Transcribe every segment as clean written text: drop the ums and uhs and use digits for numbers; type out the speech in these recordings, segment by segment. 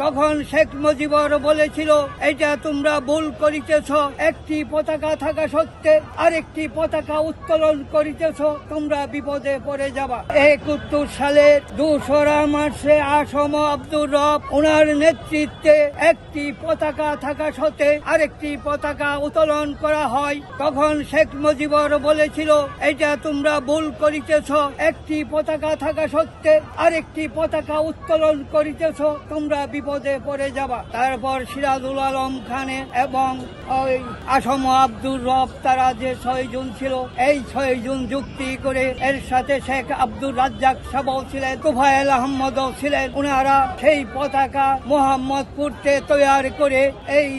তখন শেখ মুজিবর বলেছিল, এটা তোমরা ভুল করিতেছ, একটি পতাকা থাকা সত্ত্বে আরেকটি পতাকা উত্তোলন করিতেছ, তোমরা বিপদে পড়ে যাবা। 71 সালের 2রা মার্চে আসম আব্দুর রব ওনার নেতৃত্বে একটি পতাকা থাকা সত্ত্বে আরেকটি পতাকা উত্তোলন করা হয়। তখন শেখ মুজিবর বলেছিল, এটা তোমরা ভুল করিতেছ, একটি পতাকা থাকা সত্ত্বে আরেকটি পতাকা উত্তোলন করিতেছ, তোমরা বিপদে পড়ে যাবা। তারপর সিরাজুল আলম খানে এবং ওই আসম আব্দুর রব তারা যে 6 জন ছিল, এই 6 জন যুক্তি করে এর সাথে শেখ আব্দুর রাজ্জাক সাহেবও ছিলেন, তোফায়েল আহমদও ছিলেন। ওনারা সেই পতাকা মোহাম্মদপুরতে তৈরি করে এই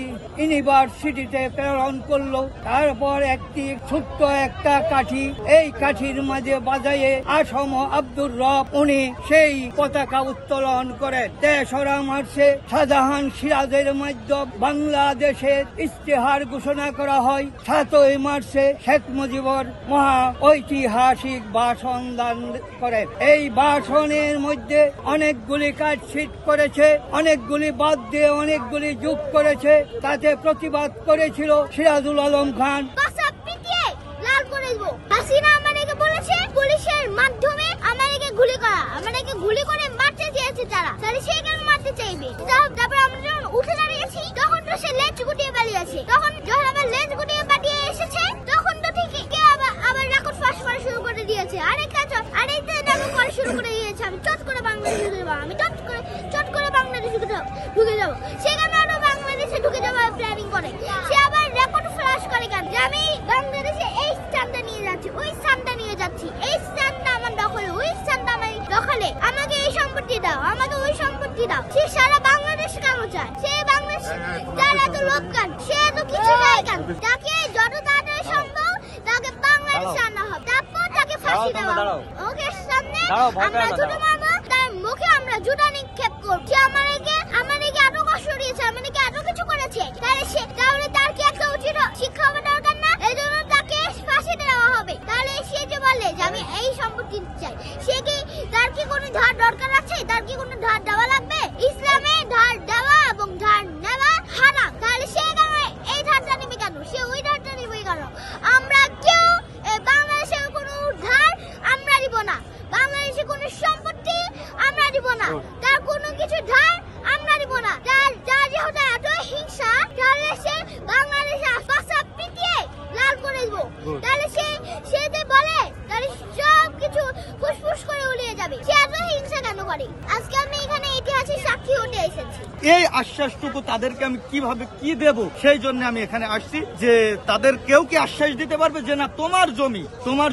ইউনিভার্সিটিতে প্রেরণ করলো। তারপর একটি ছোট্ট একটা কাঠি, এই কাঠির মাঝে বাজায়ে আসম আব্দুর রব উনি সেই পতাকা উত্তোলন করেন। 3রা মার্চে শাহজাহান সিরাজের মাধ্যমে বাংলাদেশের ইস্তেহার ঘোষণা করা হয়। 7ই মার্চে শেখ মুজিবর মহা ঐতিহাসিক ভাষণ দান করেন। এই ভাষণের মধ্যে অনেকগুলি কাটছিট করেছে, অনেকগুলি বাদ দিয়ে অনেকগুলি যোগ করেছে। তাতে প্রতিবাদ করেছিল সিরাজুল আলম খান। লাল করে দেব। হাসিনা আমাদেরকে বলেছে পুলিশের মাধ্যমে আমাদেরকে গুলি করা, আমাদেরকে গুলি করে মারতে চেয়েছে তারা, তাহলে সে কেন মারতে চাইবে? তারপর আমরা যখন উঠে দাঁড়িয়েছি তখন তো সে লেজ গুটিয়ে পালিয়েছে। তখন যখন আবার লেজ গুটিয়ে পালিয়ে এসেছে তখন তো ঠিকই কে আবার রেকর্ড ফাঁস করা শুরু করে দিয়েছে। আরেকটা করা শুরু করে দিয়েছে, আমি চট করে বাংলাদেশে ঢুকে যাবো, আমি চট করে বাংলাদেশে ঢুকে যাবো। সেখানে আরো বাংলাদেশে ঢুকে যাওয়ার প্ল্যানিং করে। সে আবার রেকর্ড ফ্লাশ করে কেন যে আমি বাংলাদেশে এই স্থানটা নিয়ে যাচ্ছি, ওই স্থানটা নিয়ে যাচ্ছি, এই স্থানটা আমার দখলে, ওই স্থানটা আমার দখলে, আমাকে এই সম্পত্তি দাও, আমাকে ওই সম্পত্তি দাও। সে সারা বাংলাদেশ কেন চায়? সে বাংলাদেশ যার এত লোক কেন? সে এত কিছু চায় কেন? তাকে যত তাড়াতাড়ি সম্ভব তাকে বাংলাদেশে আনা হবে, তারপর তাকে ফাঁসি দেওয়া হবে। ওকে সামনে আমরা ছুটে মারবো, তার মুখে আমরা জুতা নিক্ষেপ করব। সে আমাদেরকে এত কষ্ট দিয়েছে, আমাদেরকে এত কিছু করেছে, তাহলে তার কি একটা উচিত শিক্ষা হবে দরকার না? এই জন্য তাকে ফাঁসি দেওয়া হবে। তাহলে সে যে বলে যে আমি এই সম্পত্তি চাই, তার কি কোনো ধার দরকার আছে? তার কি কোনো ধার দেওয়া লাগবে? ইসলামে ধার দেওয়া এবং ধার নেওয়া হারাম। তাহলে সে কেন এই ধারটা নিবে কেন? সে ওই ধারটা নিবে কেন? আমরা কেউ বাংলাদেশের কোনো ধার আমরা দিব না, বাংলাদেশে কোনো সম্পত্তি আমরা দিব না, তার কোনো কিছু ধার আমরা দিব না। যার যেহেতু এত হিংসা, তাহলে সে বাংলাদেশে পাশা পিটিয়ে লাল করে দিব। তাহলে সে যে বলে তাহলে সব কিছু ফুসফুস করে উড়িয়ে যাবে। সে এত হিংসা কেন করে? আজকে আমি এখানে ইতিহাসের সাক্ষী হতে এসেছি। এই আশ্বাসটুকু তাদেরকে আমি কিভাবে কি দেব, সেই জন্য আমি এখানে আসছি, যে তাদের কেউ কি আশ্বাস দিতে পারবে যে না তোমার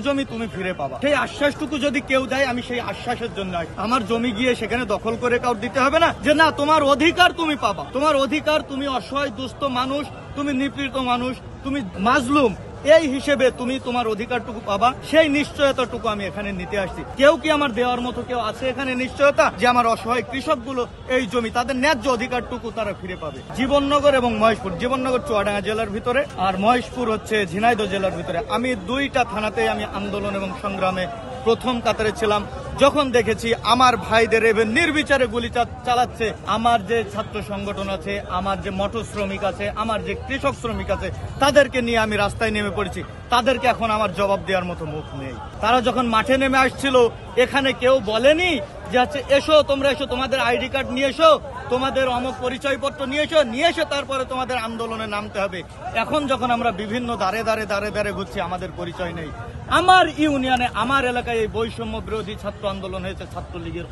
জমি তুমি ফিরে পাবা? সেই আশ্বাসটুকু যদি কেউ দেয়, আমি সেই আশ্বাসের জন্য আসি। আমার জমি গিয়ে সেখানে দখল করে কাউর দিতে হবে না, যে না তোমার অধিকার তুমি পাবা, তোমার অধিকার, তুমি অসহায় দুস্থ মানুষ, তুমি নিপীড়িত মানুষ, তুমি মাজলুম, এই হিসেবে তুমি তোমার অধিকারটুকু পাবা। সেই নিশ্চয়তাটুকু আমি এখানে নিতে আসছি। কেউ কি আমার দেওয়ার মতো কেউ আছে এখানে নিশ্চয়তা যে আমার অসহায় কৃষকগুলো এই জমি তাদের ন্যায্য অধিকারটুকু তারা ফিরে পাবে? জীবননগর এবং মহেশপুর, জীবননগর চুয়াডাঙ্গা জেলার ভিতরে আর মহেশপুর হচ্ছে ঝিনাইদহ জেলার ভিতরে। আমি 2টা থানাতেই আমি আন্দোলন এবং সংগ্রামে প্রথম কাতারে ছিলাম। যখন দেখেছি আমার ভাইদের এবার নির্বিচারে গুলি চালাচ্ছে, আমার যে ছাত্র সংগঠন আছে, আমার যে মোটর শ্রমিক আছে, আমার যে কৃষক শ্রমিক আছে, তাদেরকে নিয়ে আমি রাস্তায় নেমে পড়েছি। তাদেরকে এখন আমার জবাব দেওয়ার মতো মুখ নেই। তারা যখন মাঠে নেমে আসছিল, এখানে কেউ বলেনি যে আচ্ছা এসো, তোমরা এসো, তোমাদের আইডি কার্ড নিয়ে এসো, তোমাদের অমুক পরিচয়পত্র নিয়ে এসো তারপরে তোমাদের আন্দোলনে নামতে হবে। এখন যখন আমরা বিভিন্ন দাঁড়ে ঘুরছি, আমাদের পরিচয় নেই। আমার ইউনিয়নে, আমার এলাকায় এই বৈষম্য বিরোধী ছাত্র আন্দোলন হয়েছে, ছাত্রলীগের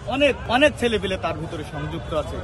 অনেক ছেলেপিলে তার ভিতরে সংযুক্ত আছে।